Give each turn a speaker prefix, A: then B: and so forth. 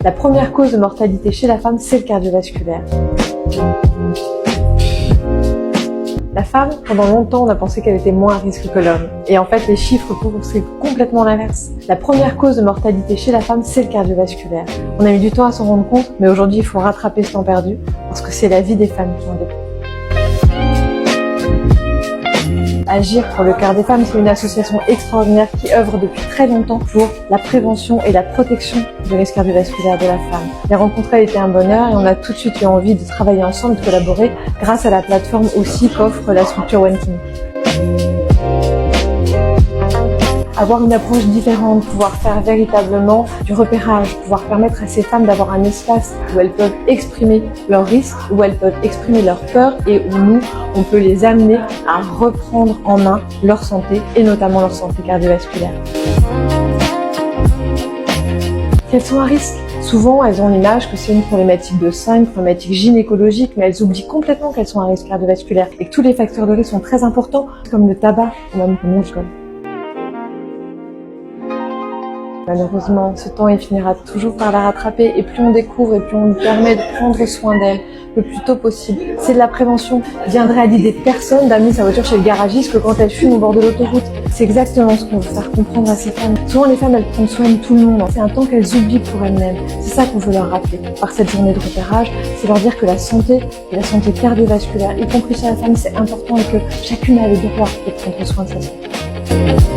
A: La première cause de mortalité chez la femme, c'est le cardiovasculaire. La femme, pendant longtemps, on a pensé qu'elle était moins à risque que l'homme. Et en fait, les chiffres prouvent que c'est complètement l'inverse. La première cause de mortalité chez la femme, c'est le cardiovasculaire. On a mis du temps à s'en rendre compte, mais aujourd'hui, il faut rattraper ce temps perdu, parce que c'est la vie des femmes qui en dépend. Agir pour le cœur des femmes, c'est une association extraordinaire qui œuvre depuis très longtemps pour la prévention et la protection du risque cardiovasculaire de la femme. Les rencontrer était un bonheur et on a tout de suite eu envie de travailler ensemble, de collaborer grâce à la plateforme aussi qu'offre la structure One Clinic. Avoir une approche différente, pouvoir faire véritablement du repérage, pouvoir permettre à ces femmes d'avoir un espace où elles peuvent exprimer leurs risques, où elles peuvent exprimer leurs peurs et où nous, on peut les amener à reprendre en main leur santé et notamment leur santé cardiovasculaire. Qu'elles sont à risque? Souvent, elles ont l'image que c'est une problématique de sein, une problématique gynécologique, mais elles oublient complètement qu'elles sont à risque cardiovasculaire et que tous les facteurs de risque sont très importants, comme le tabac ou même comme l'alcool. Malheureusement, ce temps, il finira toujours par la rattraper et plus on découvre et plus on lui permet de prendre soin d'elle le plus tôt possible. C'est de la prévention. Il viendrait à l'idée de personne d'amener sa voiture chez le garagiste que quand elle fume au bord de l'autoroute. C'est exactement ce qu'on veut faire comprendre à ces femmes. Souvent, les femmes, elles prennent soin de tout le monde. C'est un temps qu'elles oublient pour elles-mêmes. C'est ça qu'on veut leur rappeler. Par cette journée de repérage, c'est leur dire que la santé et la santé cardiovasculaire, y compris chez la femme, c'est important et que chacune a le droit de prendre soin de sa santé.